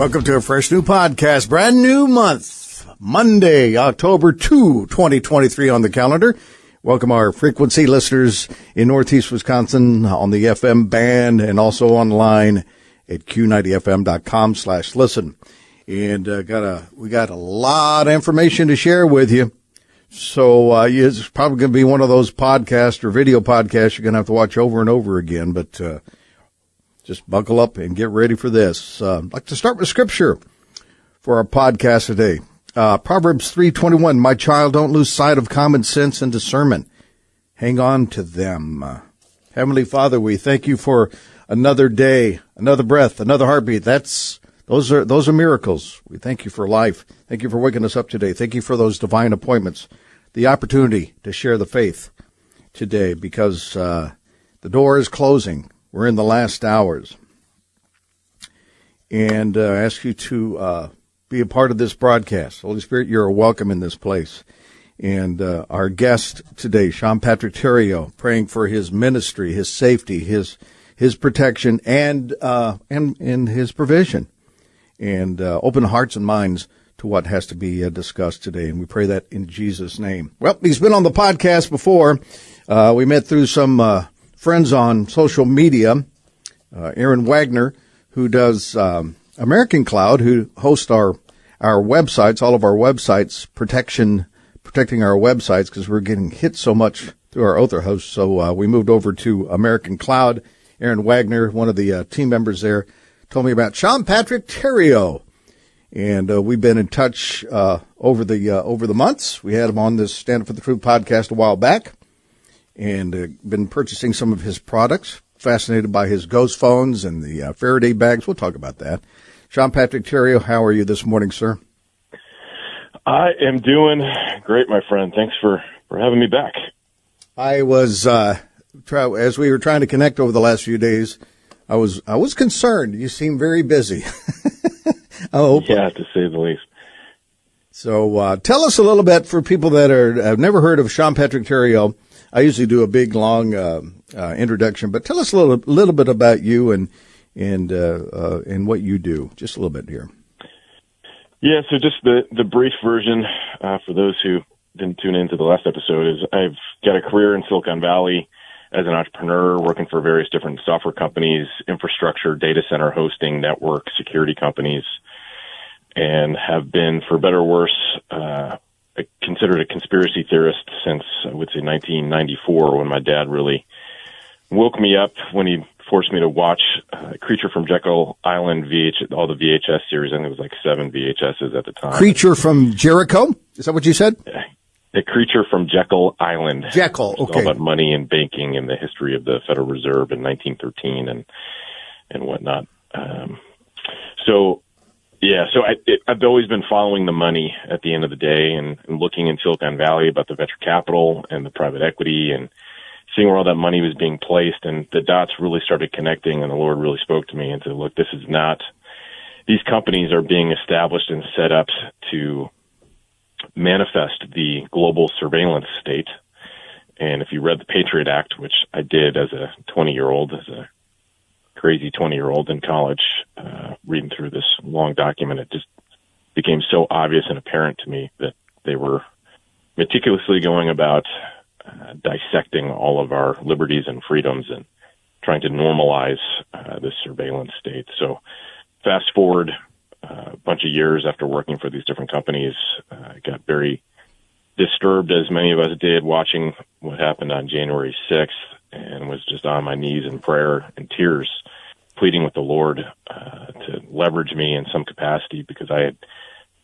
Welcome to a fresh new podcast, brand new month, Monday, October 2, 2023 on the calendar. Welcome our frequency listeners in Northeast Wisconsin on the FM band and also online at q90fm.com/listen. And we got a lot of information to share with you. So it's probably going to be one of those podcasts or video podcasts you're going to have to watch over and over again, but just buckle up and get ready for this. I'd like to start with scripture for our podcast today. Proverbs 3:21, my child, don't lose sight of common sense and discernment. Hang on to them. Heavenly Father, we thank you for another day, another breath, another heartbeat. Those are miracles. We thank you for life. Thank you for waking us up today. Thank you for those divine appointments, the opportunity to share the faith today because the door is closing. We're in the last hours. And I ask you to be a part of this broadcast. Holy Spirit, you're welcome in this place. And our guest today, Sean Patrick Tario, praying for his ministry, his safety, his protection, and his provision. And open hearts and minds to what has to be discussed today. And we pray that in Jesus' name. Well, he's been on the podcast before. We met through some friends on social media. Aaron Wagner, who does American Cloud, who hosts our websites, all of our websites, protecting our websites because we're getting hit so much through our other hosts. So we moved over to American Cloud. Aaron Wagner, one of the team members there, told me about Sean Patrick Tario. And we've been in touch over the months. We had him on this Stand Up for the Truth podcast a while back and been purchasing some of his products. Fascinated by his ghost phones and the Faraday bags. We'll talk about that. Sean Patrick Tario, how are you this morning, sir? I am doing great, my friend. Thanks for having me back. I was, as we were trying to connect over the last few days, I was concerned. You seem very busy. Yeah, to say the least. So tell us a little bit for people that have never heard of Sean Patrick Tario. I usually do a big, long introduction, but tell us a little bit about you and what you do. Just a little bit here. Yeah, so just the brief version for those who didn't tune into the last episode is I've got a career in Silicon Valley as an entrepreneur, working for various different software companies, infrastructure, data center hosting, network, security companies, and have been, for better or worse, considered a conspiracy theorist since, I would say, 1994, when my dad really woke me up when he forced me to watch Creature from Jekyll Island all the VHS series. I think it was like 7 VHSs at the time. Creature from Jericho? Is that what you said? The Creature from Jekyll Island. Jekyll, okay. All about money and banking and the history of the Federal Reserve in 1913 and whatnot. So I've always been following the money at the end of the day and looking in Silicon Valley about the venture capital and the private equity and seeing where all that money was being placed, and the dots really started connecting, and the Lord really spoke to me and said, look, these companies are being established and set up to manifest the global surveillance state. And if you read the Patriot Act, which I did as a 20-year-old, as a crazy 20-year-old in college, reading through this long document, it just became so obvious and apparent to me that they were meticulously going about dissecting all of our liberties and freedoms and trying to normalize this surveillance state. So fast forward a bunch of years after working for these different companies, I got very disturbed, as many of us did, watching what happened on January 6th, and was just on my knees in prayer and tears, pleading with the Lord to leverage me in some capacity, because I had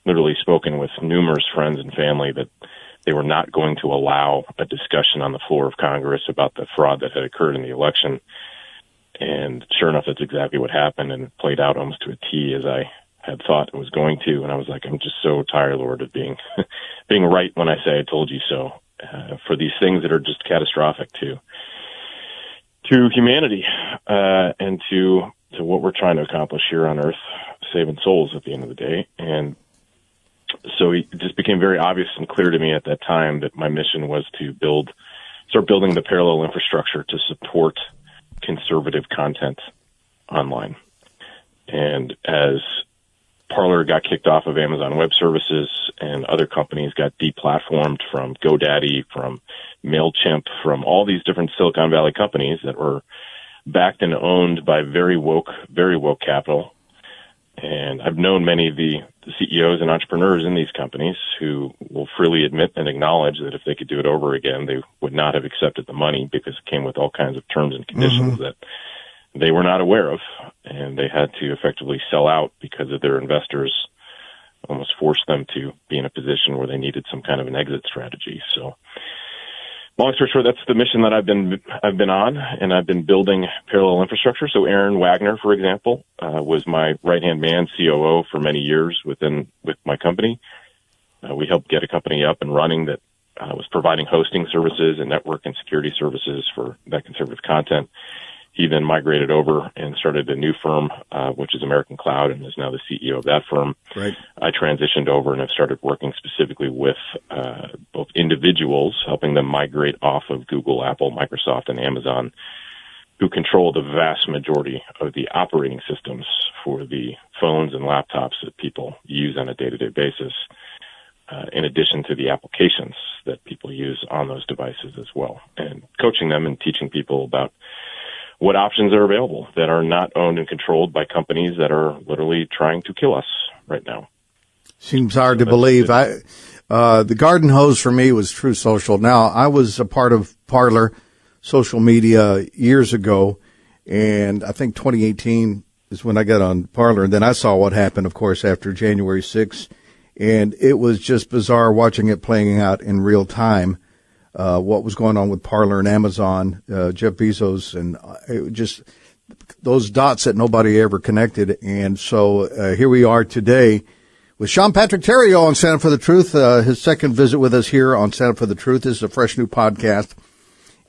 literally spoken with numerous friends and family that they were not going to allow a discussion on the floor of Congress about the fraud that had occurred in the election. And sure enough, that's exactly what happened, and it played out almost to a T as I had thought it was going to. And I was like, I'm just so tired, Lord, of being right when I say I told you so, for these things that are just catastrophic to humanity, and to what we're trying to accomplish here on earth, saving souls at the end of the day. And so it just became very obvious and clear to me at that time that my mission was to start building the parallel infrastructure to support conservative content online. And as Parler got kicked off of Amazon Web Services, and other companies got deplatformed from GoDaddy, from MailChimp, from all these different Silicon Valley companies that were backed and owned by very woke capital. And I've known many of the CEOs and entrepreneurs in these companies who will freely admit and acknowledge that if they could do it over again, they would not have accepted the money because it came with all kinds of terms and conditions that they were not aware of, and they had to effectively sell out because of their investors almost forced them to be in a position where they needed some kind of an exit strategy. So, long story short, that's the mission that I've been on, and I've been building parallel infrastructure. So Aaron Wagner, for example, was my right-hand man, COO, for many years with my company. We helped get a company up and running that was providing hosting services and network and security services for that conservative content. He then migrated over and started a new firm, which is American Cloud, and is now the CEO of that firm. Right. I transitioned over and have started working specifically with both individuals, helping them migrate off of Google, Apple, Microsoft, and Amazon, who control the vast majority of the operating systems for the phones and laptops that people use on a day-to-day basis, in addition to the applications that people use on those devices as well, and coaching them and teaching people about what options are available that are not owned and controlled by companies that are literally trying to kill us right now. Seems hard to believe. The garden hose for me was True Social. Now, I was a part of Parler social media years ago, and I think 2018 is when I got on Parler. And then I saw what happened, of course, after January 6th, and it was just bizarre watching it playing out in real time. What was going on with Parler and Amazon, Jeff Bezos, and just those dots that nobody ever connected. And so here we are today with Sean Patrick Tario on Stand Up for the Truth. His second visit with us here on Stand Up for the Truth. This is a fresh new podcast.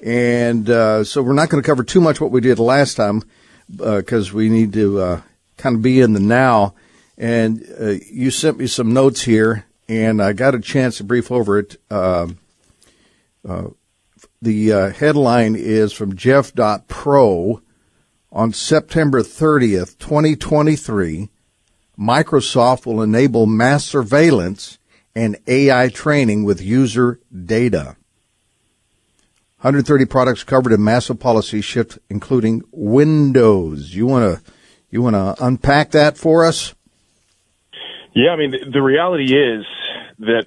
And so we're not going to cover too much what we did last time because we need to kind of be in the now. And you sent me some notes here, and I got a chance to brief over it. The headline is from Jeff.pro. On September 30th, 2023, Microsoft will enable mass surveillance and AI training with user data. 130 products covered in massive policy shift, including Windows. You want to unpack that for us? Yeah, I mean, the reality is that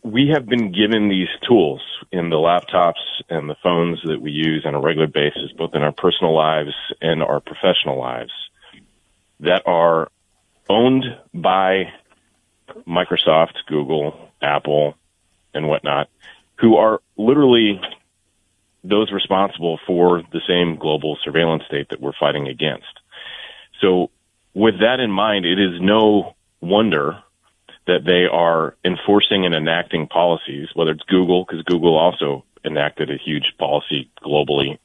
we have been given these tools in the laptops and the phones that we use on a regular basis, both in our personal lives and our professional lives, that are owned by Microsoft, Google, Apple, and whatnot, who are literally those responsible for the same global surveillance state that we're fighting against. So with that in mind, it is no wonder that they are enforcing and enacting policies, whether it's Google, because Google also enacted a huge policy globally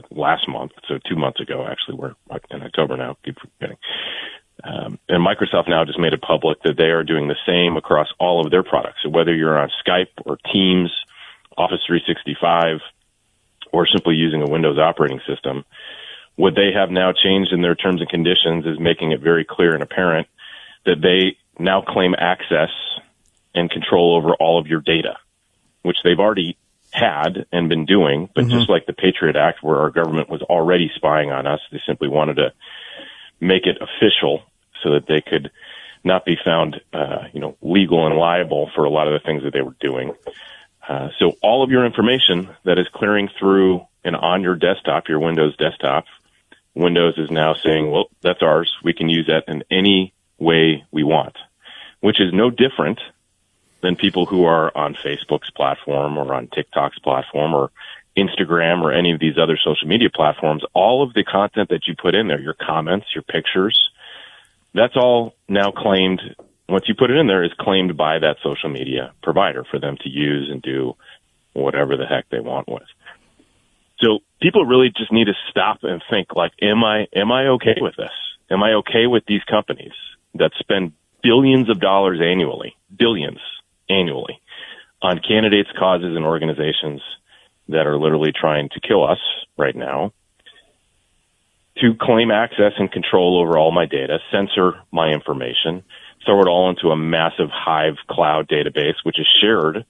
last month, so 2 months ago, actually. We're in October now, keep forgetting. And Microsoft now just made it public that they are doing the same across all of their products. So whether you're on Skype or Teams, Office 365, or simply using a Windows operating system, what they have now changed in their terms and conditions is making it very clear and apparent that they now claim access and control over all of your data, which they've already had and been doing. But just like the Patriot Act, where our government was already spying on us, they simply wanted to make it official so that they could not be found, legal and liable for a lot of the things that they were doing. So all of your information that is clearing through and on your desktop, your Windows desktop, Windows is now saying, well, that's ours. We can use that in any way we want, which is no different than people who are on Facebook's platform or on TikTok's platform or Instagram or any of these other social media platforms. All of the content that you put in there, your comments, your pictures, that's all now claimed. Once you put it in there, is claimed by that social media provider for them to use and do whatever the heck they want with. So people really just need to stop and think, like, am I okay with this? Am I okay with these companies that spend billions of dollars annually, on candidates, causes, and organizations that are literally trying to kill us right now, to claim access and control over all my data, censor my information, throw it all into a massive Hive cloud database, which is shared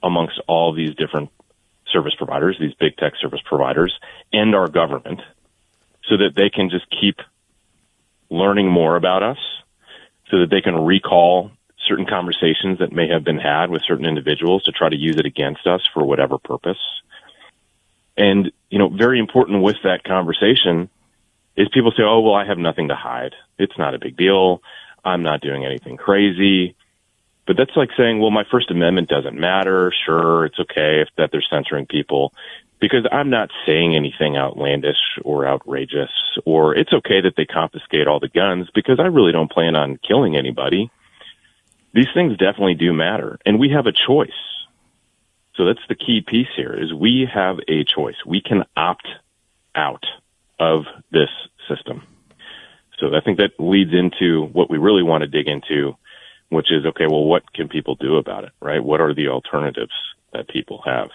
amongst all these different service providers, these big tech service providers, and our government, so that they can just keep learning more about us, so that they can recall certain conversations that may have been had with certain individuals to try to use it against us for whatever purpose. And, very important with that conversation is people say, oh, well, I have nothing to hide. It's not a big deal. I'm not doing anything crazy. But that's like saying, well, my First Amendment doesn't matter. Sure, it's okay if that they're censoring people because I'm not saying anything outlandish or outrageous, or it's okay that they confiscate all the guns because I really don't plan on killing anybody. These things definitely do matter, and we have a choice. So that's the key piece here is we have a choice. We can opt out of this system. So I think that leads into what we really want to dig into, which is, okay, well, what can people do about it, right? What are the alternatives that people have?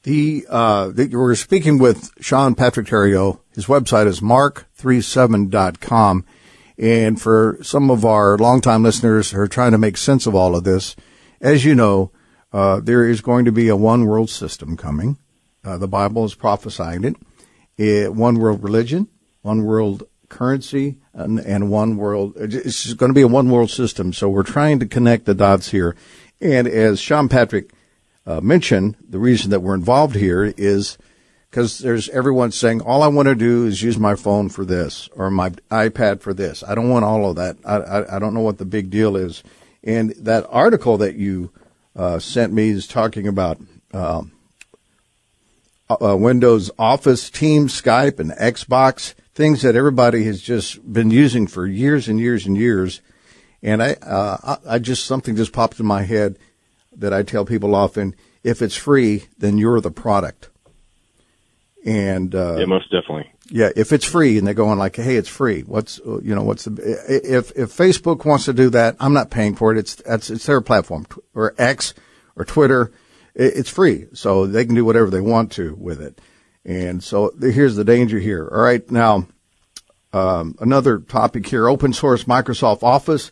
We're speaking with Sean Patrick Tario. His website is mark37.com. And for some of our longtime listeners who are trying to make sense of all of this, as you know, there is going to be a one world system coming. The Bible is prophesying it. One world religion, one world currency, and one world. It's going to be a one world system. So we're trying to connect the dots here. And as Sean Patrick mentioned, the reason that we're involved here is because there's everyone saying, all I want to do is use my phone for this or my iPad for this. I don't want all of that. I don't know what the big deal is. And that article that you sent me is talking about Windows Office, Teams, Skype, and Xbox, things that everybody has just been using for years and years and years. And I just, something just popped in my head that I tell people often, if it's free, then you're the product. And, yeah, most definitely. Yeah. If it's free and they're going like, hey, it's free. What's if Facebook wants to do that, I'm not paying for it. It's their platform or X or Twitter. It's free. So they can do whatever they want to with it. And so here's the danger here. All right. Now, another topic here, open source Microsoft Office.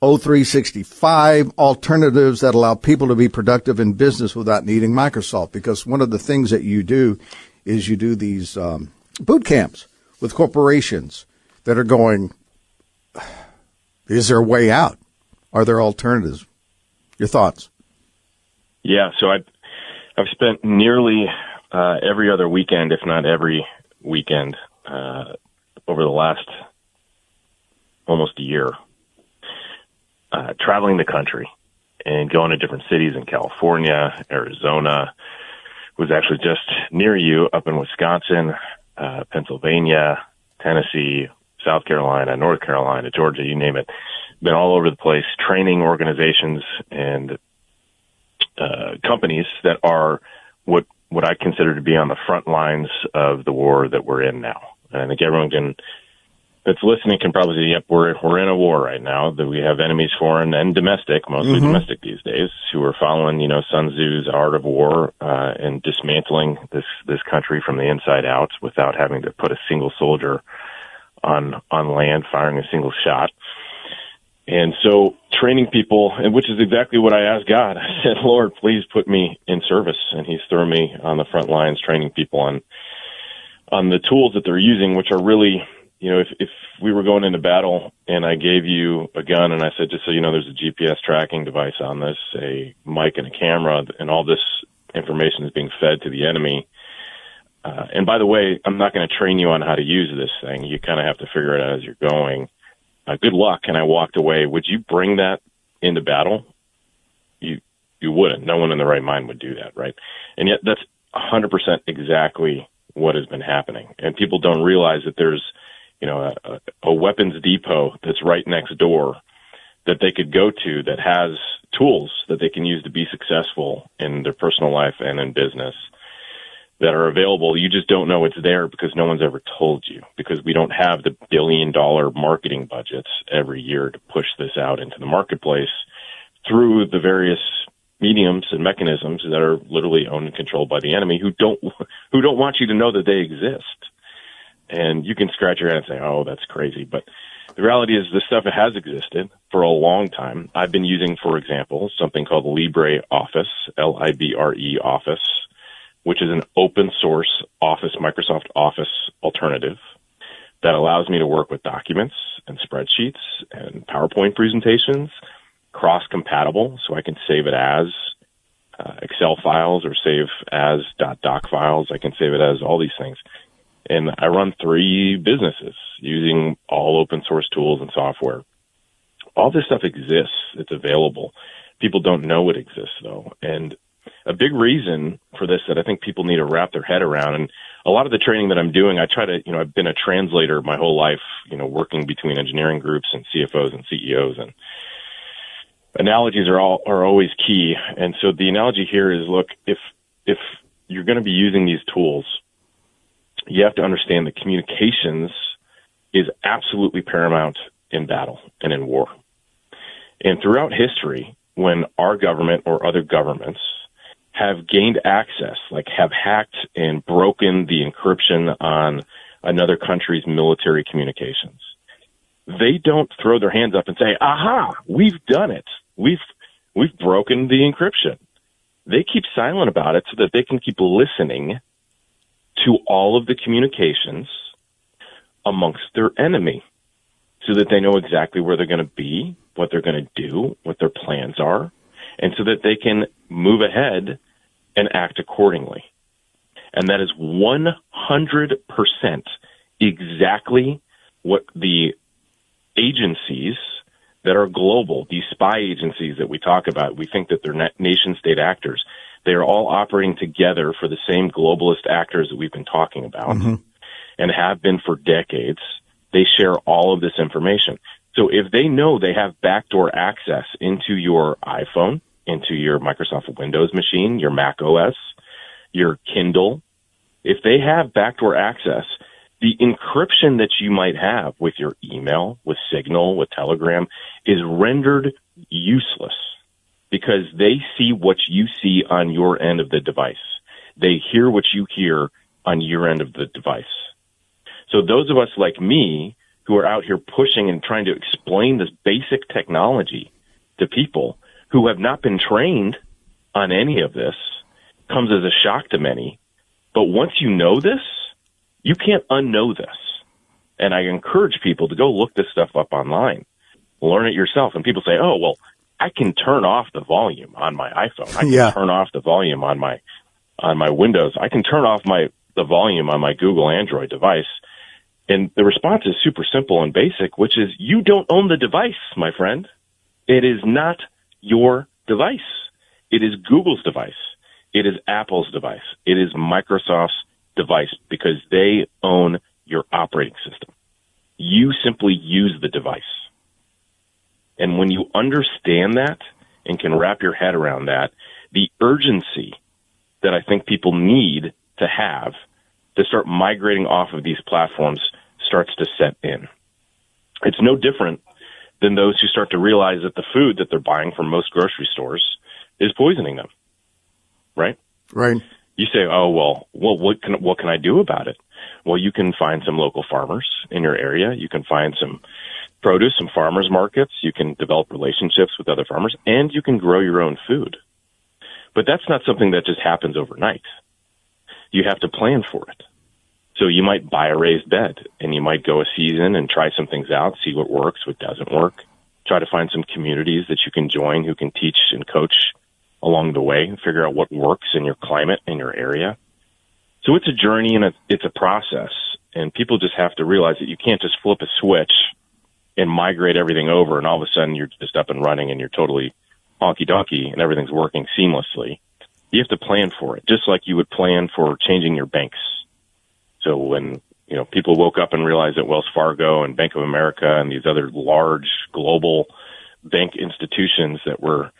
0365 alternatives that allow people to be productive in business without needing Microsoft. Because one of the things that you do is you do these boot camps with corporations that are going, is there a way out? Are there alternatives? Your thoughts? Yeah, so I've spent nearly every other weekend, if not every weekend, over the last almost a year, traveling the country and going to different cities in California, Arizona, was actually just near you up in Wisconsin, Pennsylvania, Tennessee, South Carolina, North Carolina, Georgia, you name it. Been all over the place, training organizations and companies that are what I consider to be on the front lines of the war that we're in now. And I think everyone that's listening can probably say, yep, we're in a war right now, that we have enemies, foreign and domestic, mostly domestic these days, who are following, Sun Tzu's art of war, and dismantling this country from the inside out without having to put a single soldier on land, firing a single shot. And so training people, and which is exactly what I asked God. I said, Lord, please put me in service. And he's throwing me on the front lines, training people on the tools that they're using, which are really, if we were going into battle and I gave you a gun and I said, just so you know, there's a GPS tracking device on this, a mic and a camera, and all this information is being fed to the enemy. And by the way, I'm not going to train you on how to use this thing. You kind of have to figure it out as you're going. Good luck. And I walked away. Would you bring that into battle? You wouldn't. No one in their right mind would do that, right? And yet that's 100% exactly what has been happening. And people don't realize that there's, a weapons depot that's right next door that they could go to that has tools that they can use to be successful in their personal life and in business that are available. You just don't know it's there because no one's ever told you, because we don't have the $1 billion marketing budgets every year to push this out into the marketplace through the various mediums and mechanisms that are literally owned and controlled by the enemy who don't want you to know that they exist. And you can scratch your head and say, oh, that's crazy. But The reality is this stuff has existed for a long time. I've been using, for example, something called LibreOffice, Libre Office, which is an open source Microsoft Office alternative that allows me to work with documents and spreadsheets and PowerPoint presentations, cross-compatible, so I can save it as Excel files or save as .doc files. I can save it as all these things. And I run 3 businesses using all open source tools and software. All this stuff exists. It's available. People don't know it exists, though. And a big reason for this that I think people need to wrap their head around, and a lot of the training that I'm doing, I try to, I've been a translator my whole life, working between engineering groups and CFOs and CEOs, and analogies are always key. And so the analogy here is, look, if you're going to be using these tools, you have to understand that communications is absolutely paramount in battle and in war. And throughout history, when our government or other governments have gained access, like have hacked and broken the encryption on another country's military communications, they don't throw their hands up and say, aha, we've done it. We've broken the encryption. They keep silent about it so that they can keep listening to all of the communications amongst their enemy so that they know exactly where they're going to be, what they're going to do, what their plans are, and so that they can move ahead and act accordingly. And that is 100% exactly what the agencies that are global, these spy agencies that we talk about, we think that they're nation-state actors. They are all operating together for the same globalist actors that we've been talking about and have been for decades. They share all of this information. So if they know they have backdoor access into your iPhone, into your Microsoft Windows machine, your Mac OS, your Kindle, if they have backdoor access, the encryption that you might have with your email, with Signal, with Telegram is rendered useless because they see what you see on your end of the device. They hear what you hear on your end of the device. So those of us like me who are out here pushing and trying to explain this basic technology to people who have not been trained on any of this comes as a shock to many. But once you know this, you can't unknow this. And I encourage people to go look this stuff up online, learn it yourself. And people say, oh, well, I can turn off the volume on my iPhone. I can turn off the volume on my Windows. I can turn off the volume on my Google Android device. And the response is super simple and basic, which is you don't own the device, my friend. It is not your device. It is Google's device. It is Apple's device. It is Microsoft's device because they own your operating system. You simply use the device. And when you understand that and can wrap your head around that, the urgency that I think people need to have to start migrating off of these platforms starts to set in. It's no different than those who start to realize that the food that they're buying from most grocery stores is poisoning them, right? Right. You say, oh, well, what can I do about it? Well, you can find some local farmers in your area. You can find some produce, some farmers markets. You can develop relationships with other farmers, and you can grow your own food. But that's not something that just happens overnight. You have to plan for it. So you might buy a raised bed, and you might go a season and try some things out, see what works, what doesn't work. Try to find some communities that you can join who can teach and coach along the way and figure out what works in your climate, in your area. So it's a journey and it's a process, and people just have to realize that you can't just flip a switch and migrate everything over, and all of a sudden you're just up and running and you're totally honky-donkey and everything's working seamlessly. You have to plan for it, just like you would plan for changing your banks. So when people woke up and realized that Wells Fargo and Bank of America and these other large global bank institutions that were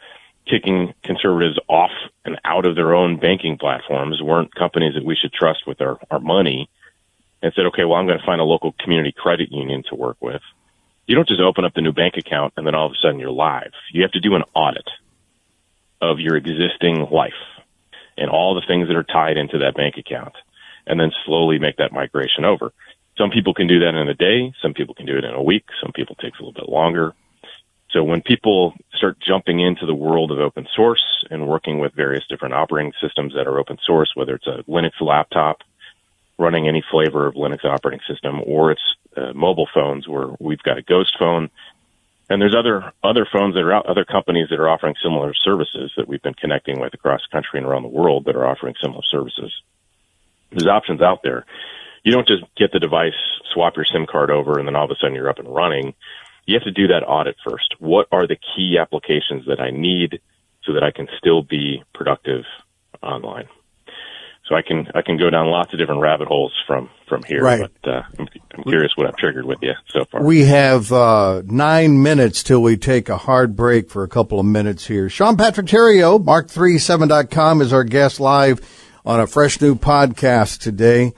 kicking conservatives off and out of their own banking platforms weren't companies that we should trust with our money, and said, okay, well, I'm going to find a local community credit union to work with. You don't just open up the new bank account and then all of a sudden you're live. You have to do an audit of your existing life and all the things that are tied into that bank account, and then slowly make that migration over. Some people can do that in a day. Some people can do it in a week. Some people takes a little bit longer. So when people start jumping into the world of open source and working with various different operating systems that are open source, whether it's a Linux laptop running any flavor of Linux operating system, or it's mobile phones where we've got a Ghost phone, and there's other phones that are out, other companies that are offering similar services that we've been connecting with across the country and around the world that are offering similar services. There's options out there. You don't just get the device, swap your SIM card over, and then all of a sudden you're up and running. You have to do that audit first. What are the key applications that I need so that I can still be productive online? So I can go down lots of different rabbit holes from here, right. But I'm curious what I've triggered with you so far. We have 9 minutes till we take a hard break for a couple of minutes here. Sean Patrick Tario, Mark37.com is our guest live on a fresh new podcast today.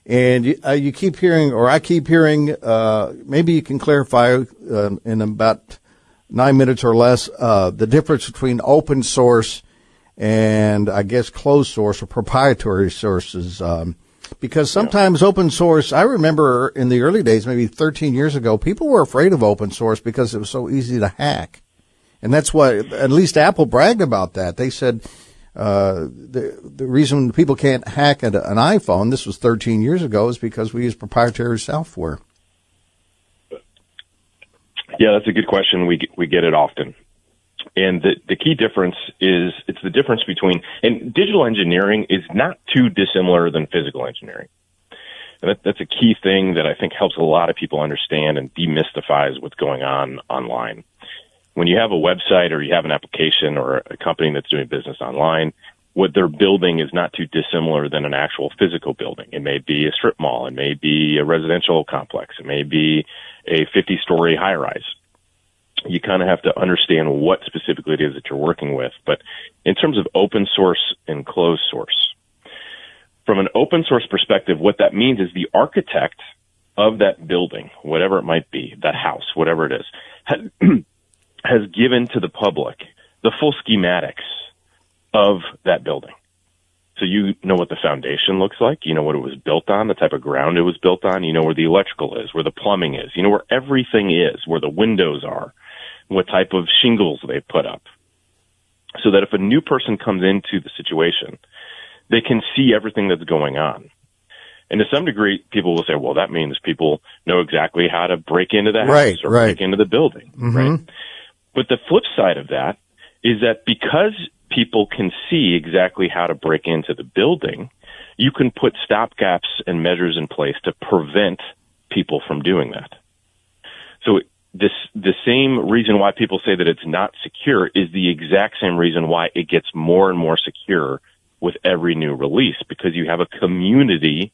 And you keep hearing, or I keep hearing, maybe you can clarify in about 9 minutes or less, the difference between open source and I guess closed source or proprietary sources. Because sometimes open source, I remember in the early days, maybe 13 years ago, people were afraid of open source because it was so easy to hack. And that's what, at least Apple bragged about that. They said, the reason people can't hack an iPhone, this was 13 years ago, is because we use proprietary software. Yeah, that's a good question. We get it often. And the key difference is it's the difference between, and digital engineering is not too dissimilar than physical engineering. And that's a key thing that I think helps a lot of people understand and demystifies what's going on online. When you have a website or you have an application or a company that's doing business online, what they're building is not too dissimilar than an actual physical building. It may be a strip mall. It may be a residential complex. It may be a 50-story high-rise. You kind of have to understand what specifically it is that you're working with. But in terms of open source and closed source, from an open source perspective, what that means is the architect of that building, whatever it might be, that house, whatever it is, has given to the public the full schematics of that building. So you know what the foundation looks like. You know what it was built on, the type of ground it was built on. You know where the electrical is, where the plumbing is. You know where everything is, where the windows are, what type of shingles they put up. So that if a new person comes into the situation, they can see everything that's going on. And to some degree, people will say, well, that means people know exactly how to break into the house or break into the building, right? But the flip side of that is that because people can see exactly how to break into the building, you can put stopgaps and measures in place to prevent people from doing that. So the same reason why people say that it's not secure is the exact same reason why it gets more and more secure with every new release, because you have a community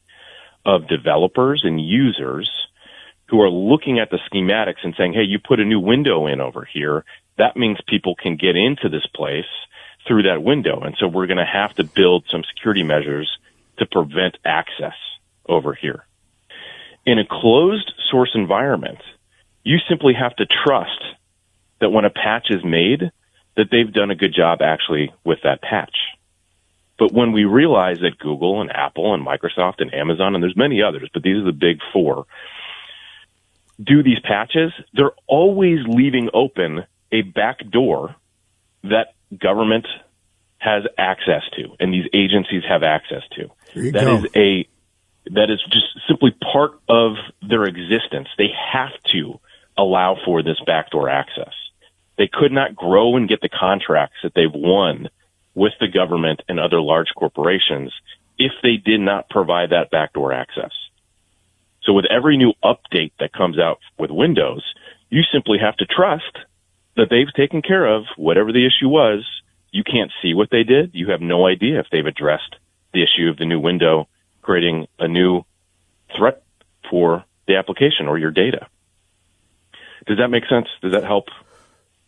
of developers and users who are looking at the schematics and saying, hey, you put a new window in over here. That means people can get into this place through that window. And so we're going to have to build some security measures to prevent access over here. In a closed source environment, you simply have to trust that when a patch is made, that they've done a good job actually with that patch. But when we realize that Google and Apple and Microsoft and Amazon, and there's many others, but these are the big four, do these patches, they're always leaving open a back door that government has access to and these agencies have access to. That is just simply part of their existence. They have to allow for this backdoor access. They could not grow and get the contracts that they've won with the government and other large corporations if they did not provide that backdoor access. So with every new update that comes out with Windows, you simply have to trust that they've taken care of whatever the issue was. You can't see what they did. You have no idea if they've addressed the issue of the new window, creating a new threat for the application or your data. Does that make sense? Does that help?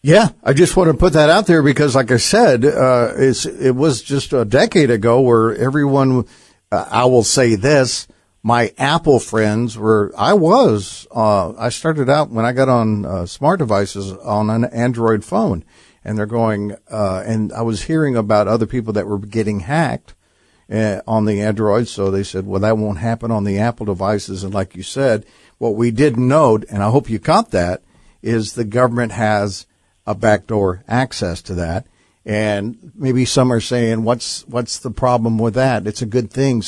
Yeah, I just want to put that out there because, like I said, it was just a decade ago where everyone, I will say this, my Apple friends I started out when I got on smart devices on an Android phone, and they're going, and I was hearing about other people that were getting hacked, on the Android. So they said, well, that won't happen on the Apple devices. And like you said, what we didn't know, and I hope you caught that, is the government has a backdoor access to that. And maybe some are saying, what's the problem with that? It's a good thing.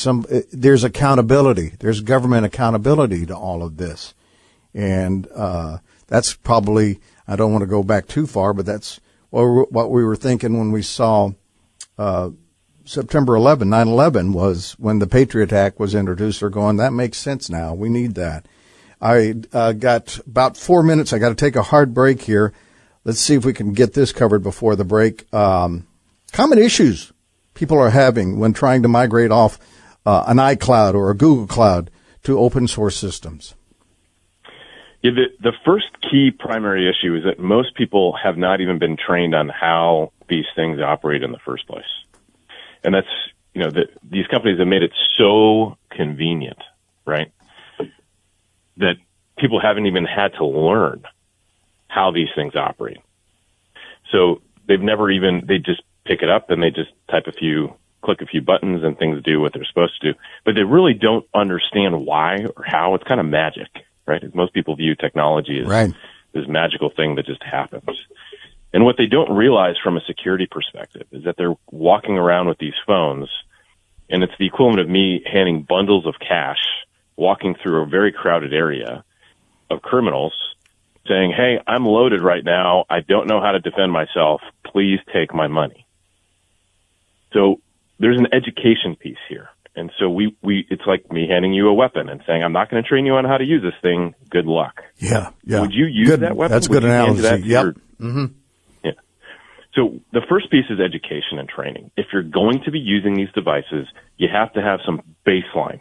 There's accountability. There's government accountability to all of this. And, that's probably, I don't want to go back too far, but that's what we were thinking when we saw, September 11, 9/11 was when the Patriot Act was introduced. They're going, that makes sense now. We need that. I, got about 4 minutes. I got to take a hard break here. Let's see if we can get this covered before the break. Common issues people are having when trying to migrate off an iCloud or a Google Cloud to open source systems. Yeah, the first key primary issue is that most people have not even been trained on how these things operate in the first place. And that's, these companies have made it so convenient, right, that people haven't even had to learn how these things operate. So they just pick it up and they just click a few buttons and things do what they're supposed to do. But they really don't understand why or how. It's kind of magic, right? Most people view technology as this magical thing that just happens. And what they don't realize from a security perspective is that they're walking around with these phones, and it's the equivalent of me handing bundles of cash, walking through a very crowded area of criminals, saying, hey, I'm loaded right now. I don't know how to defend myself. Please take my money. So there's an education piece here. And so it's like me handing you a weapon and saying, I'm not going to train you on how to use this thing. Good luck. Yeah. Would you use that weapon? That's a good analogy. Yep. Yeah. So the first piece is education and training. If you're going to be using these devices, you have to have some baseline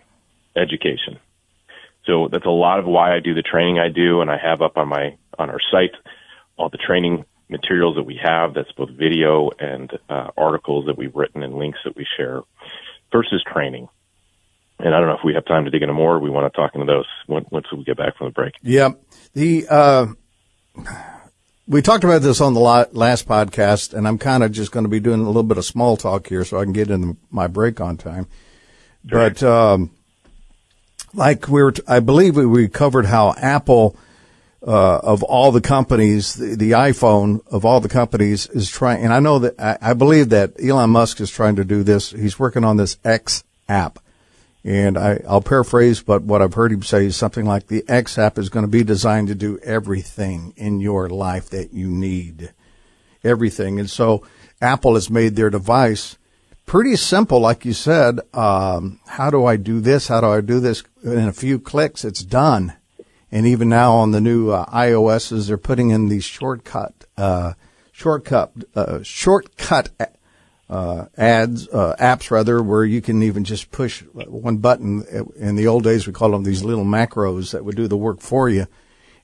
education. So that's a lot of why I do the training I do, and I have up on our site all the training materials that we have. That's both video and articles that we've written and links that we share. First is training, and I don't know if we have time to dig into more. Or we want to talk into those once we get back from the break. Yeah, we talked about this on the last podcast, and I'm kind of just going to be doing a little bit of small talk here so I can get into my break on time. Sure. But I believe we covered how Apple, of all the companies, the iPhone of all the companies is trying, and I know that I believe that Elon Musk is trying to do this. He's working on this X app, and I'll paraphrase, but what I've heard him say is something like the X app is going to be designed to do everything in your life that you need, everything. And so Apple has made their device pretty simple, like you said. How do I do this? How do I do this? In a few clicks, it's done. And even now on the new iOSs, they're putting in these shortcut apps rather, where you can even just push one button. In the old days, we called them these little macros that would do the work for you.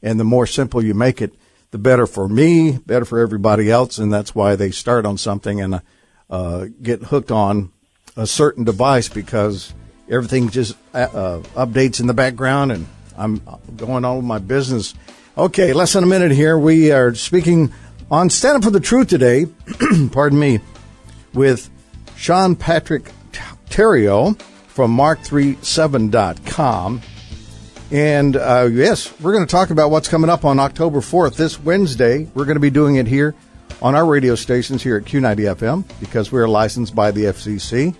And the more simple you make it, the better for me, better for everybody else. And that's why they start on something and get hooked on a certain device, because everything just updates in the background, and I'm going on with my business. Okay, less than a minute here. We are speaking on Stand Up for the Truth today, pardon me, with Sean Patrick Tario from Mark37.com. And yes, we're going to talk about what's coming up on October 4th, this Wednesday. We're going to be doing it here on our radio stations here at Q90 FM, because we're licensed by the FCC,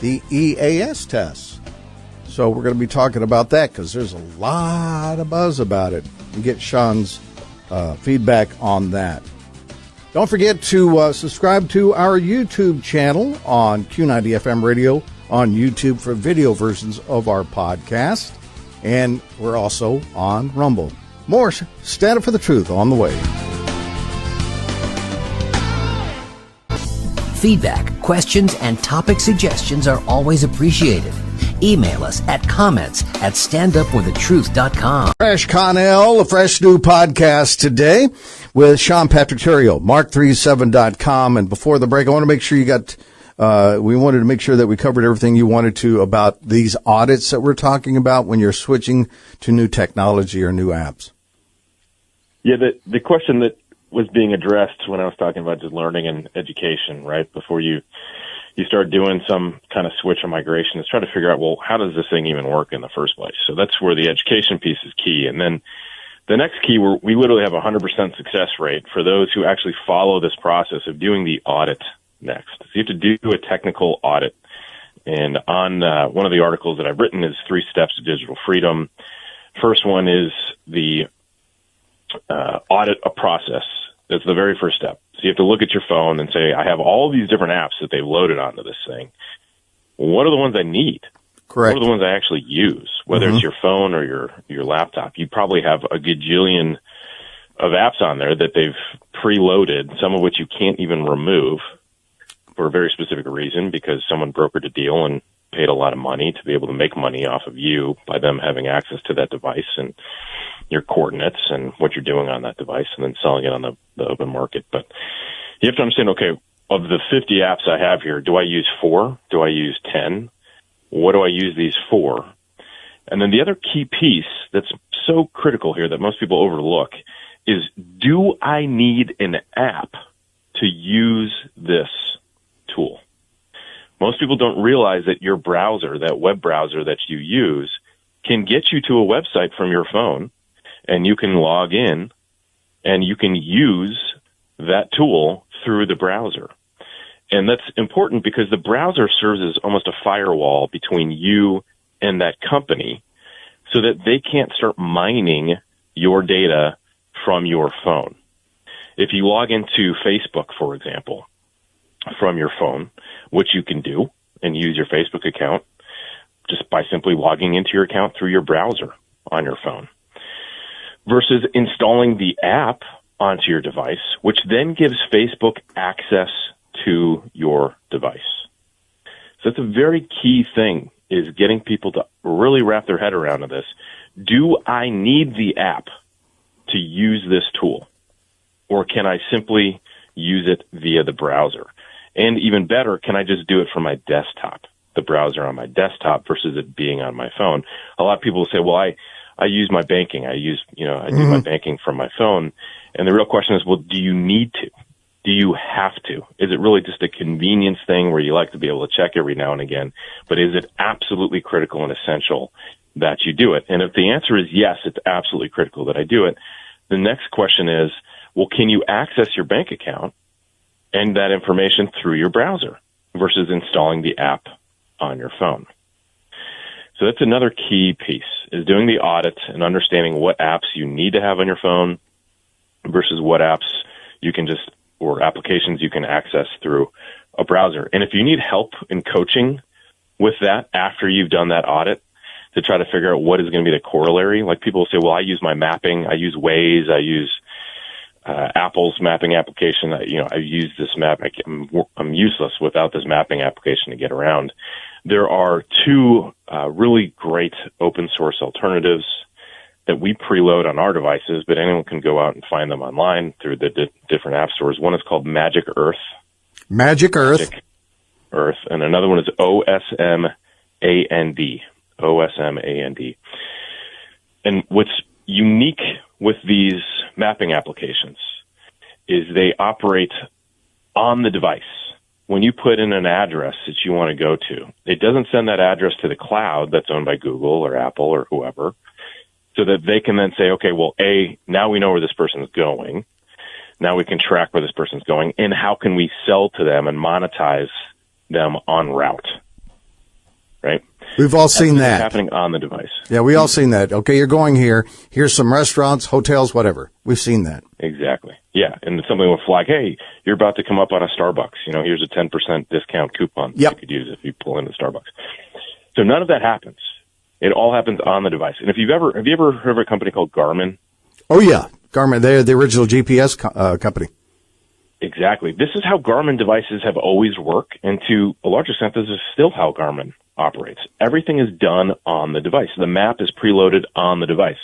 the EAS tests. So we're going to be talking about that, because there's a lot of buzz about it, and get Sean's feedback on that. Don't forget to subscribe to our YouTube channel on Q90 FM Radio on YouTube for video versions of our podcast. And we're also on Rumble. More Stand Up for the Truth on the way. Feedback, questions, and topic suggestions are always appreciated. Email us at comments@standupforthetruth.com. Fresh Connell, a fresh new podcast today with Sean Patrick Tario, Mark37.com. And before the break, I want to make sure you got, we wanted to make sure that we covered everything you wanted to about these audits that we're talking about when you're switching to new technology or new apps. Yeah, the question that was being addressed when I was talking about just learning and education, right? Before you you start doing some kind of switch or migration, is try to figure out, well, how does this thing even work in the first place? So that's where the education piece is key. And then the next key, we literally have a 100% success rate for those who actually follow this process of doing the audit next. So you have to do a technical audit. And on one of the articles that I've written is 3 steps to digital freedom. First one is the audit a process. That's the very first step. So you have to look at your phone and say, I have all these different apps that they've loaded onto this thing. What are the ones I need? Correct. What are the ones I actually use? Whether it's your phone or your laptop, you probably have a gajillion of apps on there that they've preloaded, some of which you can't even remove for a very specific reason, because someone brokered a deal and paid a lot of money to be able to make money off of you by them having access to that device and your coordinates and what you're doing on that device, and then selling it on the open market. But you have to understand, okay, of the 50 apps I have here, do I use 4? Do I use 10? What do I use these for? And then the other key piece that's so critical here that most people overlook is, do I need an app to use this tool? Most people don't realize that your browser, that web browser that you use, can get you to a website from your phone, and you can log in and you can use that tool through the browser. And that's important because the browser serves as almost a firewall between you and that company, so that they can't start mining your data from your phone. If you log into Facebook, for example, from your phone, which you can do and use your Facebook account just by simply logging into your account through your browser on your phone, versus installing the app onto your device, which then gives Facebook access to your device. So that's a very key thing, is getting people to really wrap their head around this. Do I need the app to use this tool, or can I simply use it via the browser? And even better, can I just do it from my desktop, the browser on my desktop, versus it being on my phone? A lot of people say, well, I use my banking. I do my banking from my phone. And the real question is, well, do you need to? Do you have to? Is it really just a convenience thing where you like to be able to check every now and again? But is it absolutely critical and essential that you do it? And if the answer is yes, it's absolutely critical that I do it, the next question is, well, can you access your bank account and that information through your browser versus installing the app on your phone? So that's another key piece, is doing the audit and understanding what apps you need to have on your phone versus what apps you can just, or applications you can access through a browser. And if you need help in coaching with that after you've done that audit, to try to figure out what is going to be the corollary, like people will say, well, I use my mapping, I use Waze, I use Apple's mapping application. I use this map. I'm useless without this mapping application to get around. There are 2 really great open source alternatives that we preload on our devices, but anyone can go out and find them online through the different app stores. One is called Magic Earth. Magic Earth. And another one is OSMAND. OSMAND. And what's unique with these mapping applications is they operate on the device. When you put in an address that you want to go to, it doesn't send that address to the cloud that's owned by Google or Apple or whoever, so that they can then say, okay, well, now we know where this person's going. Now we can track where this person's going, and how can we sell to them and monetize them en route, right? We've all seen that. Happening on the device. Yeah, we all seen that. Okay, you're going here. Here's some restaurants, hotels, whatever. We've seen that. Exactly. Yeah, and something will flag, hey, you're about to come up on a Starbucks. Here's a 10% discount coupon you could use if you pull into Starbucks. So none of that happens. It all happens on the device. And have you ever heard of a company called Garmin? Oh, yeah. Garmin, they're the original GPS company. Exactly. This is how Garmin devices have always worked, and to a large extent, this is still how Garmin operates. Everything is done on the device. The map is preloaded on the device.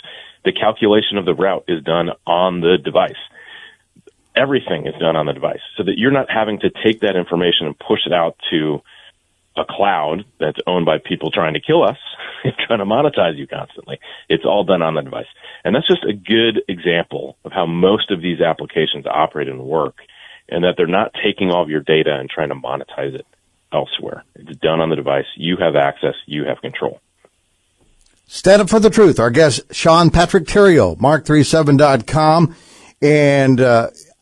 The calculation of the route is done on the device. Everything is done on the device, so that you're not having to take that information and push it out to a cloud that's owned by people trying to kill us and trying to monetize you constantly. It's all done on the device. And that's just a good example of how most of these applications operate and work, and that they're not taking all of your data and trying to monetize it elsewhere. It's done on the device. You have access. You have control. Stand up for the truth. Our guest, Sean Patrick Tario, mark37.com. And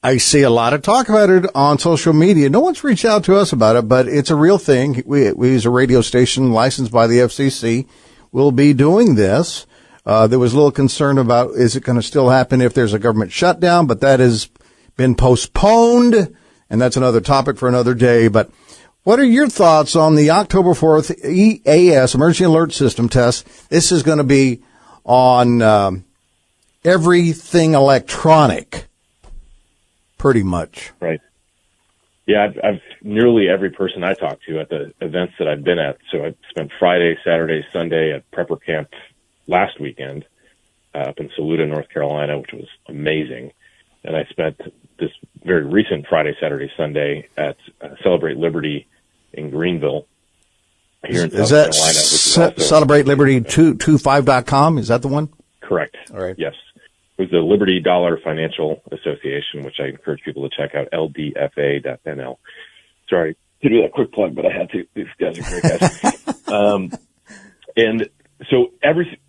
I see a lot of talk about it on social media. No one's reached out to us about it, but it's a real thing. We use a radio station licensed by the FCC. We'll be doing this. There was a little concern about, is it going to still happen if there's a government shutdown? But that has been postponed, and that's another topic for another day. But what are your thoughts on the October 4th EAS, Emergency Alert System test? This is going to be on everything electronic, pretty much. Right. Yeah, I've nearly every person I talk to at the events that I've been at. So I spent Friday, Saturday, Sunday at Prepper Camp last weekend up in Saluda, North Carolina, which was amazing. And I spent this very recent Friday, Saturday, Sunday at Celebrate Liberty in Greenville here in South Carolina. Is that Celebrate Liberty 25.com? Is that the one? Correct. All right. Yes. It was the Liberty Dollar Financial Association, which I encourage people to check out, ldfa.nl. Sorry to do that quick plug, but I had to. These guys are great guys. And so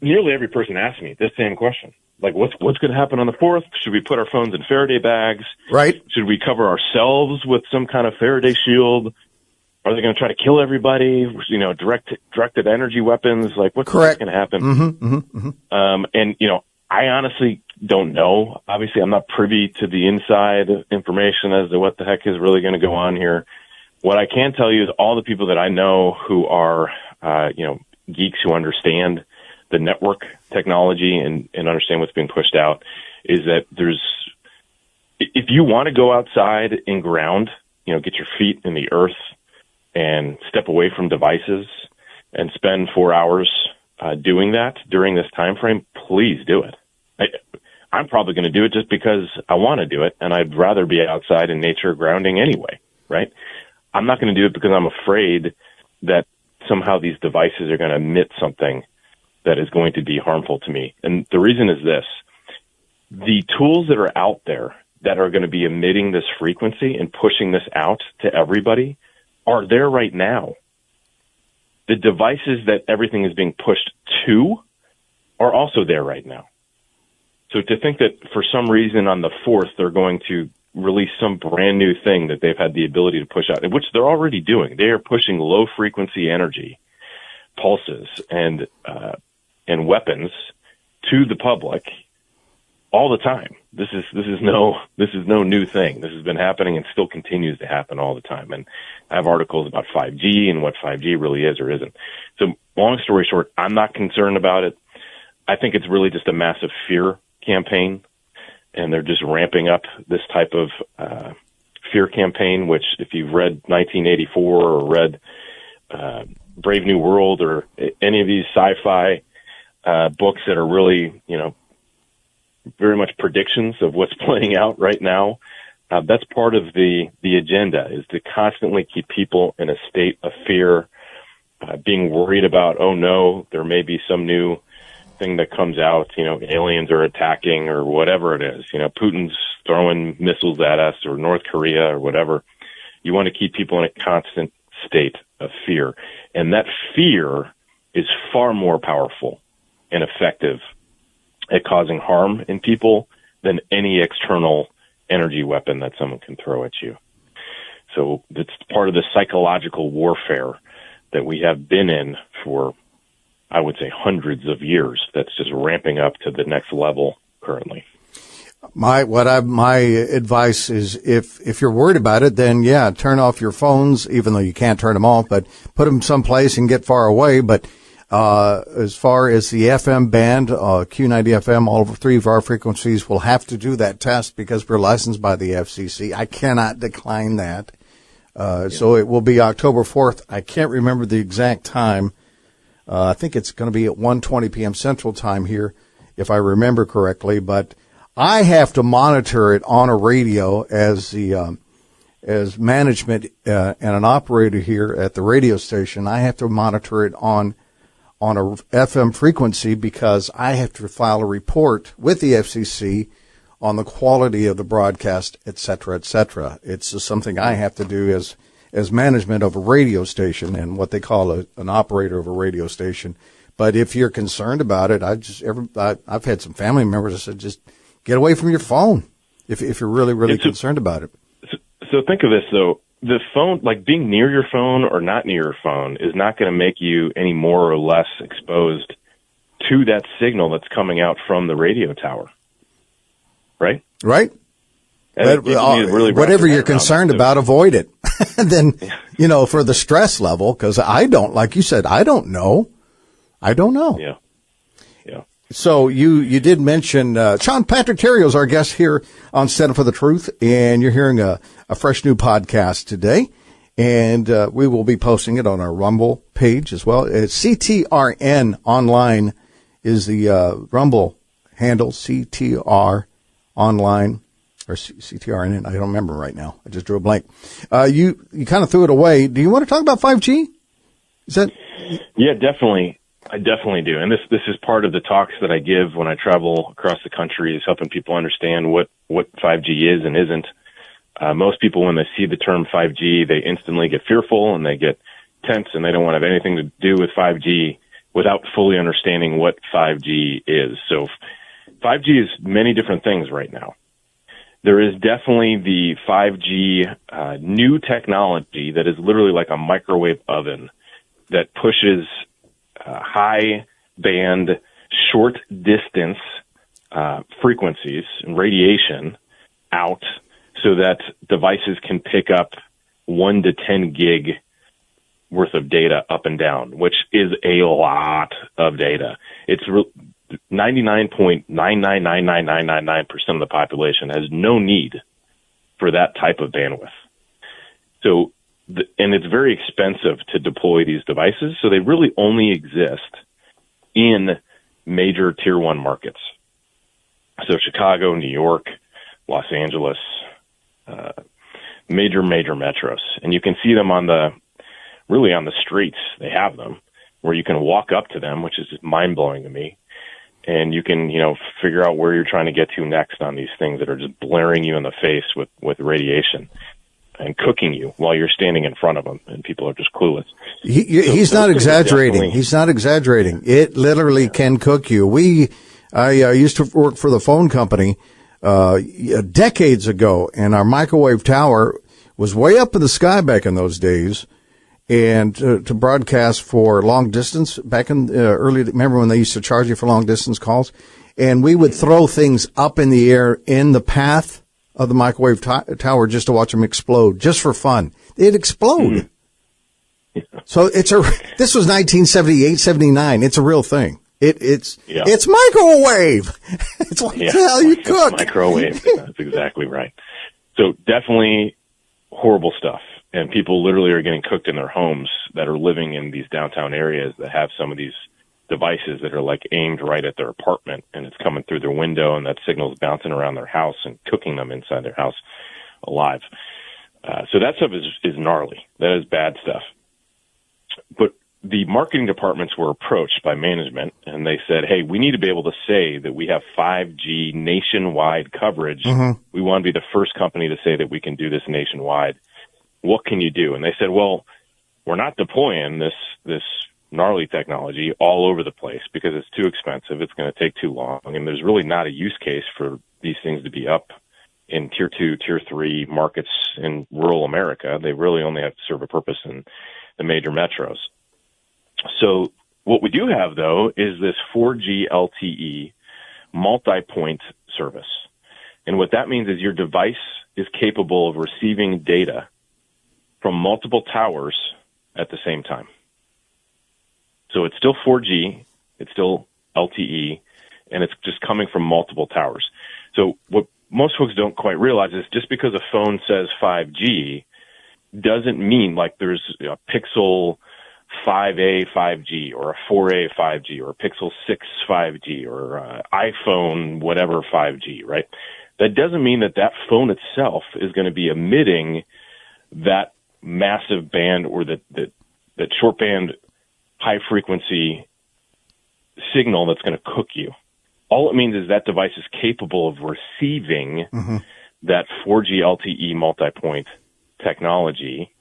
nearly every person asked me this same question. Like, what's going to happen on the 4th? Should we put our phones in Faraday bags? Right. Should we cover ourselves with some kind of Faraday shield? Are they going to try to kill everybody? You know, directed energy weapons? Like, what's going to happen? And, you know, I honestly don't know. Obviously, I'm not privy to the inside information as to what the heck is really going to go on here. What I can tell you is all the people that I know who are, geeks who understand the network technology and understand what's being pushed out is that if you want to go outside and ground, you know, get your feet in the earth and step away from devices and spend 4 hours doing that during this time frame, please do it. I'm probably going to do it just because I want to do it, and I'd rather be outside in nature grounding anyway, right? I'm not going to do it because I'm afraid that somehow these devices are going to emit something that is going to be harmful to me. And the reason is this. The tools that are out there that are going to be emitting this frequency and pushing this out to everybody are there right now. The devices that everything is being pushed to are also there right now. So to think that for some reason on the 4th they're going to release some brand new thing that they've had the ability to push out, which they're already doing. They are pushing low frequency energy pulses and weapons to the public all the time. This is no new thing. This has been happening and still continues to happen all the time. And I have articles about 5G and what 5G really is or isn't. So long story short, I'm not concerned about it. I think it's really just a massive fear campaign, and they're just ramping up this type of fear campaign, which if you've read 1984 or read Brave New World or any of these sci-fi books that are really, you know, very much predictions of what's playing out right now, that's part of the agenda, is to constantly keep people in a state of fear, being worried about, oh no, there may be some new thing that comes out, you know, aliens are attacking or whatever it is, you know, Putin's throwing missiles at us or North Korea or whatever. You want to keep people in a constant state of fear. And that fear is far more powerful and effective at causing harm in people than any external energy weapon that someone can throw at you. So it's part of the psychological warfare that we have been in for, I would say, hundreds of years. That's just ramping up to the next level currently. My advice is if you're worried about it, then yeah, turn off your phones, even though you can't turn them off, but put them someplace and get far away. But as far as the FM band, Q90 FM, all of 3 of our frequencies will have to do that test because we're licensed by the FCC. I cannot decline that. So it will be October 4th. I can't remember the exact time. I think it's going to be at 1:20 p.m. Central Time here, if I remember correctly. But I have to monitor it on a radio as management and an operator here at the radio station. I have to monitor it on a FM frequency because I have to file a report with the FCC on the quality of the broadcast, et cetera, et cetera. It's just something I have to do as management of a radio station and what they call an operator of a radio station. But if you're concerned about it, I've had some family members that said, just get away from your phone if you're really concerned about it. So think of this, though. The phone, like being near your phone or not near your phone, is not going to make you any more or less exposed to that signal that's coming out from the radio tower. Right? Right. But, whatever you're concerned about, avoid it. Then, for the stress level, because like you said, I don't know. Yeah. So you did mention, Sean Patrick Tario is our guest here on Stand for the Truth, and you're hearing a fresh new podcast today. And, we will be posting it on our Rumble page as well. It's CTRN online is the, Rumble handle, CTR online. Or CTRN, I don't remember right now. I just drew a blank. You kind of threw it away. Do you want to talk about 5G? Is that? Yeah, definitely. I definitely do. And this is part of the talks that I give when I travel across the country, is helping people understand what 5G is and isn't. Most people, when they see the term 5G, they instantly get fearful and they get tense, and they don't want to have anything to do with 5G without fully understanding what 5G is. So 5G is many different things right now. There is definitely the 5G new technology that is literally like a microwave oven that pushes high band, short distance frequencies and radiation out so that devices can pick up 1 to 10 gig worth of data up and down, which is a lot of data. It's 99.9999999% of the population has no need for that type of bandwidth. So, and it's very expensive to deploy these devices, so they really only exist in major tier 1 markets. So Chicago, New York, Los Angeles, major metros. And you can see them on the streets. They have them where you can walk up to them, which is just mind-blowing to me. And you can, figure out where you're trying to get to next on these things that are just blaring you in the face with radiation and cooking you while you're standing in front of them, and people are just clueless. He's not exaggerating. He's not exaggerating. It literally can cook you. I used to work for the phone company decades ago, and our microwave tower was way up in the sky back in those days. And to broadcast for long distance back in early, remember when they used to charge you for long distance calls? And we would throw things up in the air in the path of the microwave tower just to watch them explode, just for fun. They'd explode. Mm-hmm. Yeah. So this was 1978, 79. It's a real thing. It's microwave. It's like the hell you cook. Microwave. That's exactly right. So definitely horrible stuff. And people literally are getting cooked in their homes that are living in these downtown areas that have some of these devices that are like aimed right at their apartment, and it's coming through their window, and that signal's bouncing around their house and cooking them inside their house alive. So that stuff is gnarly. That is bad stuff. But the marketing departments were approached by management, and they said, hey, we need to be able to say that we have 5G nationwide coverage. Mm-hmm. We want to be the first company to say that we can do this nationwide. What can you do? And they said, well, we're not deploying this gnarly technology all over the place because it's too expensive. It's going to take too long. And there's really not a use case for these things to be up in tier 2, tier 3 markets in rural America. They really only have to serve a purpose in the major metros. So what we do have, though, is this 4G LTE multi-point service. And what that means is your device is capable of receiving data from multiple towers at the same time. So it's still 4G, it's still LTE, and it's just coming from multiple towers. So what most folks don't quite realize is just because a phone says 5G doesn't mean like there's a Pixel 5A 5G or a 4A 5G or a Pixel 6 5G or iPhone whatever 5G, right? That doesn't mean that phone itself is going to be emitting that massive band or that short band high frequency signal that's going to cook you. All it means is that device is capable of receiving that 4G LTE multi-point technology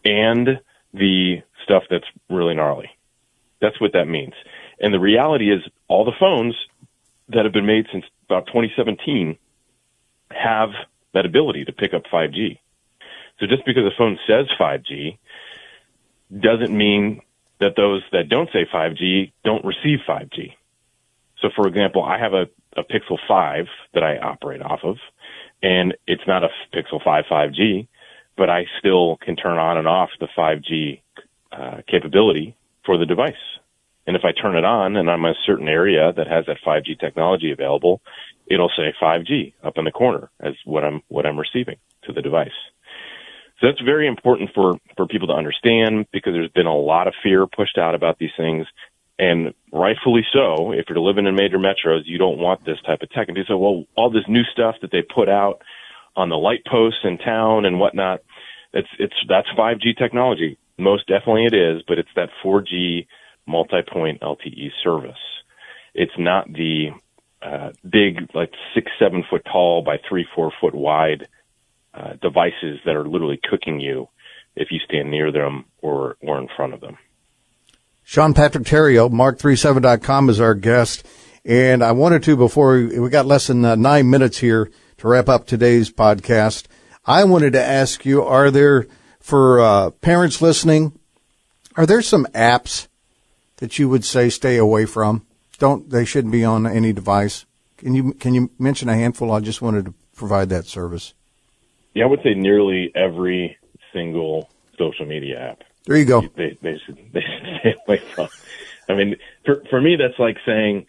and the stuff that's really gnarly. That's what that means. And the reality is all the phones that have been made since about 2017 have that ability to pick up 5G. So just because a phone says 5G doesn't mean that those that don't say 5G don't receive 5G. So, for example, I have a Pixel 5 that I operate off of, and it's not a Pixel 5 5G, but I still can turn on and off the 5G capability for the device. And if I turn it on and I'm in a certain area that has that 5G technology available, it'll say 5G up in the corner as what I'm receiving to the device. So that's very important for people to understand, because there's been a lot of fear pushed out about these things, and rightfully so. If you're living in major metros, you don't want this type of tech. And people say, well, all this new stuff that they put out on the light posts in town and whatnot, that's 5G technology. Most definitely it is, but it's that 4G multi-point LTE service. It's not the big, like 6-7 foot tall by 3-4 foot wide devices that are literally cooking you if you stand near them or in front of them. Sean Patrick Tario, Mark37.com is our guest. And I wanted to, before we got less than 9 minutes here to wrap up today's podcast, I wanted to ask you, are there, for parents listening, are there some apps that you would say stay away from? They shouldn't be on any device. Can you mention a handful? I just wanted to provide that service. Yeah, I would say nearly every single social media app. There you go. They should stay away from. I mean, for me, that's like saying,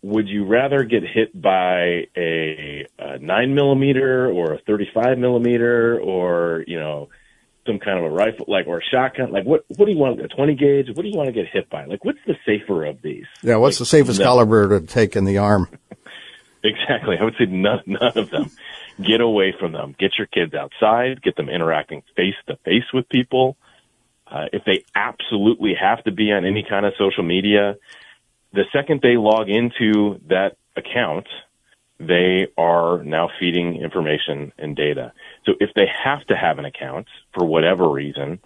would you rather get hit by a 9mm or a 35mm or, some kind of a rifle, or a shotgun? Like, what do you want, a 20 gauge? What do you want to get hit by? Like, what's the safer of these? Yeah, what's the safest caliber to take in the arm? Exactly. I would say none of them. Get away from them. Get your kids outside. Get them interacting face-to-face with people. If they absolutely have to be on any kind of social media, the second they log into that account, they are now feeding information and data. So if they have to have an account for whatever reason,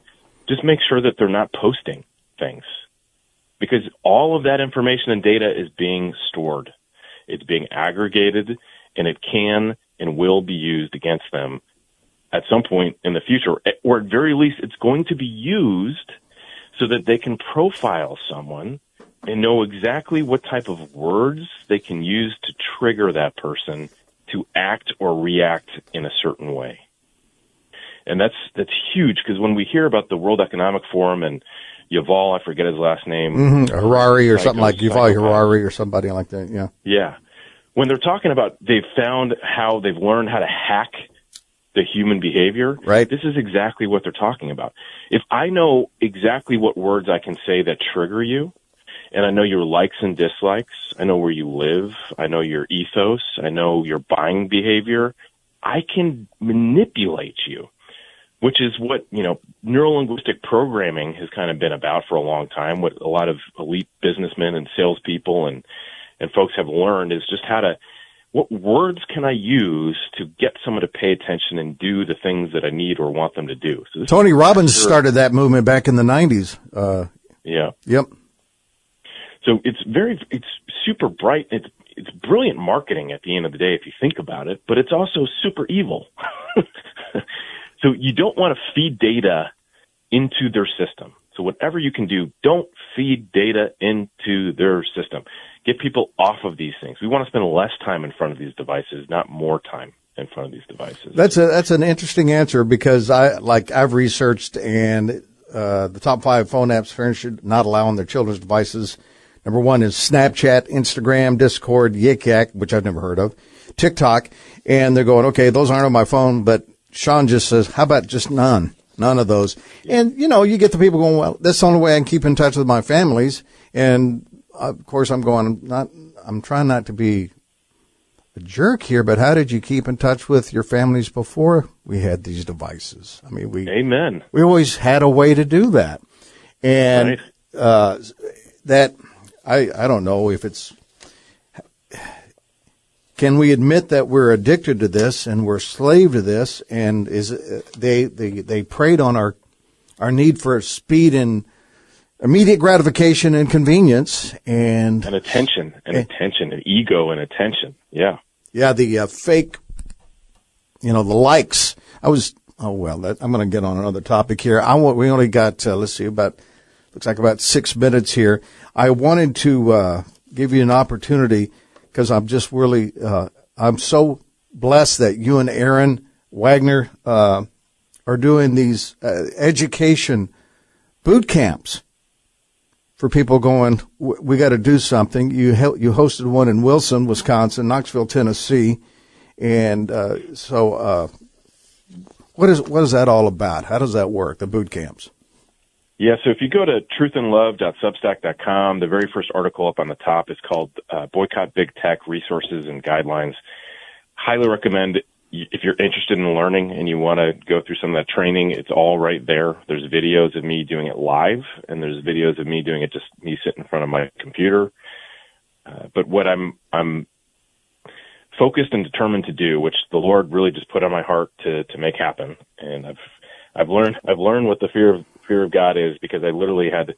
just make sure that they're not posting things, because all of that information and data is being stored. It's being aggregated, and it can and will be used against them at some point in the future, or at very least it's going to be used so that they can profile someone and know exactly what type of words they can use to trigger that person to act or react in a certain way. And that's huge, because when we hear about the World Economic Forum and Yuval, I forget his last name. Harari or something like Yuval Harari or somebody like that, yeah. Yeah. When they're talking about they've learned how to hack the human behavior, right? This is exactly what they're talking about. If I know exactly what words I can say that trigger you, and I know your likes and dislikes, I know where you live, I know your ethos, I know your buying behavior, I can manipulate you, which is what, neuro-linguistic programming has kind of been about for a long time. What a lot of elite businessmen and salespeople and folks have learned is just what words can I use to get someone to pay attention and do the things that I need or want them to do. So Tony Robbins started that movement back in the 90s. Yeah. Yep. So it's super bright. It's brilliant marketing at the end of the day if you think about it, but it's also super evil. So you don't want to feed data into their system. So whatever you can do, don't feed data into their system. Get people off of these things. We want to spend less time in front of these devices, not more time in front of these devices. That's an interesting answer, because I've researched, and the top 5 phone apps parents should not allow on their children's devices. Number 1 is Snapchat, Instagram, Discord, Yik Yak, which I've never heard of, TikTok, and they're going, okay, those aren't on my phone, but Sean just says, how about just none of those? And, you get the people going, well, that's the only way I can keep in touch with my families. And, of course, I'm trying not to be a jerk here, but how did you keep in touch with your families before we had these devices? I mean, Amen. We always had a way to do that. And, right. I don't know if it's, can we admit that we're addicted to this and we're slave to this? And they preyed on our our need for speed and immediate gratification and convenience and attention and ego and attention. Yeah. Yeah. The fake, the likes. I'm going to get on another topic here. We only got, looks like about 6 minutes here. I wanted to, give you an opportunity because I'm just really, I'm so blessed that you and Aaron Wagner, are doing these, education boot camps for people going, we got to do something. You hosted one in Wilson, Wisconsin, Knoxville, Tennessee. And, what is that all about? How does that work, the boot camps? Yeah, so if you go to truthandlove.substack.com, the very first article up on the top is called Boycott Big Tech Resources and Guidelines. Highly recommend if you're interested in learning and you want to go through some of that training, it's all right there. There's videos of me doing it live, and there's videos of me doing it just me sitting in front of my computer. But what I'm focused and determined to do, which the Lord really just put on my heart to make happen, and I've learned what the fear of God is, because I literally had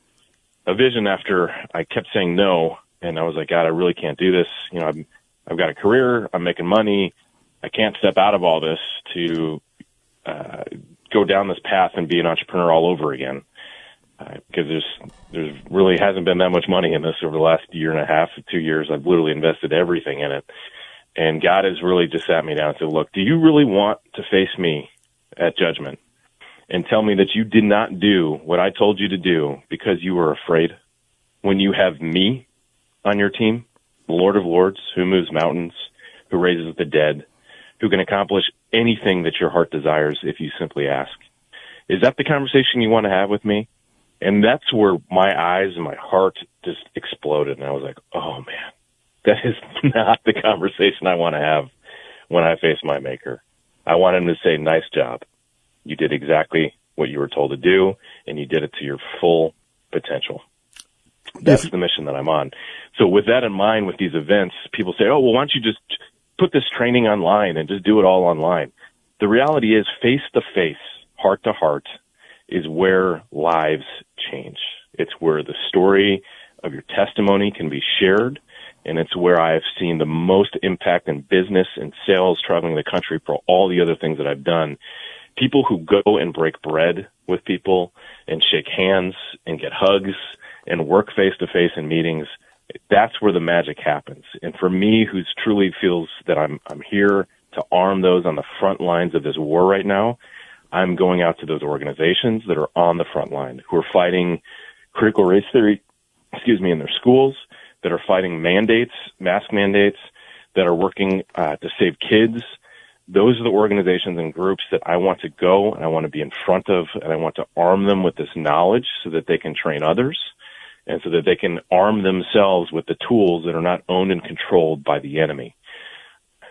a vision after I kept saying no, and I was like, God, I really can't do this. I've got a career, I'm making money, I can't step out of all this to go down this path and be an entrepreneur all over again, because there's really hasn't been that much money in this over the last year and a half, 2 years. I've literally invested everything in it, and God has really just sat me down and said, look, do you really want to face me at judgment and tell me that you did not do what I told you to do because you were afraid, when you have me on your team, the Lord of Lords, who moves mountains, who raises the dead, who can accomplish anything that your heart desires if you simply ask? Is that the conversation you want to have with me? And that's where my eyes and my heart just exploded. And I was like, oh, man, that is not the conversation I want to have when I face my maker. I want him to say, nice job. You did exactly what you were told to do, and you did it to your full potential. That's the mission that I'm on. So with that in mind, with these events, people say, oh, well, why don't you just put this training online and just do it all online? The reality is, face-to-face, heart-to-heart, is where lives change. It's where the story of your testimony can be shared, and it's where I've seen the most impact in business and sales, traveling the country for all the other things that I've done. People who go and break bread with people and shake hands and get hugs and work face-to-face in meetings, that's where the magic happens. And for me, who truly feels that I'm here to arm those on the front lines of this war right now, I'm going out to those organizations that are on the front line, who are fighting critical race theory, in their schools, that are fighting mandates, mask mandates, that are working to save kids. Those are the organizations and groups that I want to go and I want to be in front of, and I want to arm them with this knowledge so that they can train others, and so that they can arm themselves with the tools that are not owned and controlled by the enemy,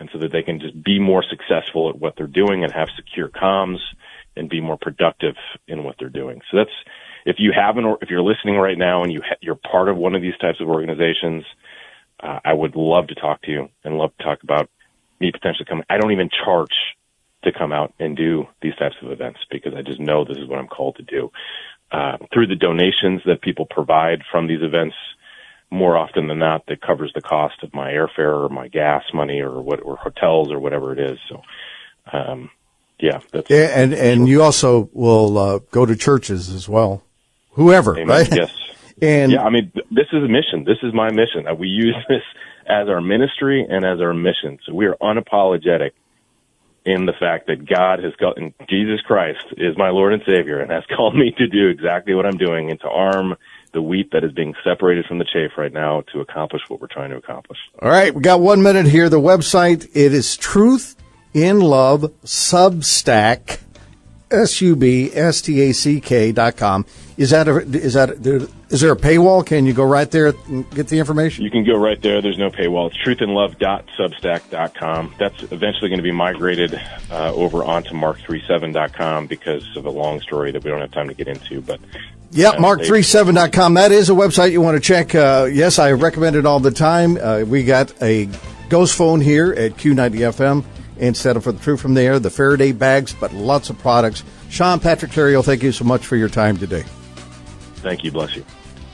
and so that they can just be more successful at what they're doing and have secure comms and be more productive in what they're doing. So that's, if you haven't, or if you're listening right now and you're part of one of these types of organizations, I would love to talk to you and love to talk about me potentially coming. I don't even charge to come out and do these types of events, because I just know this is what I'm called to do. Through the donations that people provide from these events, more often than not, that covers the cost of my airfare or my gas money or hotels or whatever it is. So, that's and you also will go to churches as well, whoever, Amen. Right? Yes. And yeah, I mean, this is a mission. This is my mission. We use this as our ministry and as our mission. So we are unapologetic in the fact that God has called, and Jesus Christ is my Lord and Savior, and has called me to do exactly what I'm doing, and to arm the wheat that is being separated from the chaff right now to accomplish what we're trying to accomplish. All right, we got 1 minute here. The website, it is Truth in Love Substack, SUBSTACK.com. Is there a paywall? Can you go right there and get the information? You can go right there. There's no paywall. It's truthandlove.substack.com. That's eventually going to be migrated over onto mark37.com because of a long story that we don't have time to get into. But mark37.com. That is a website you want to check. Yes, I recommend it all the time. We got a ghost phone here at Q90 FM. Instead of for the truth from there, the Faraday bags, but lots of products. Sean Patrick Tario, thank you so much for your time today. Thank you. Bless you.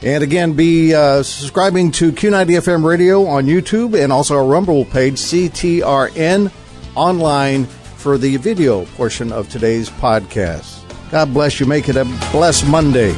And again, be subscribing to Q90FM Radio on YouTube and also our Rumble page, CTRN Online, for the video portion of today's podcast. God bless you. Make it a blessed Monday.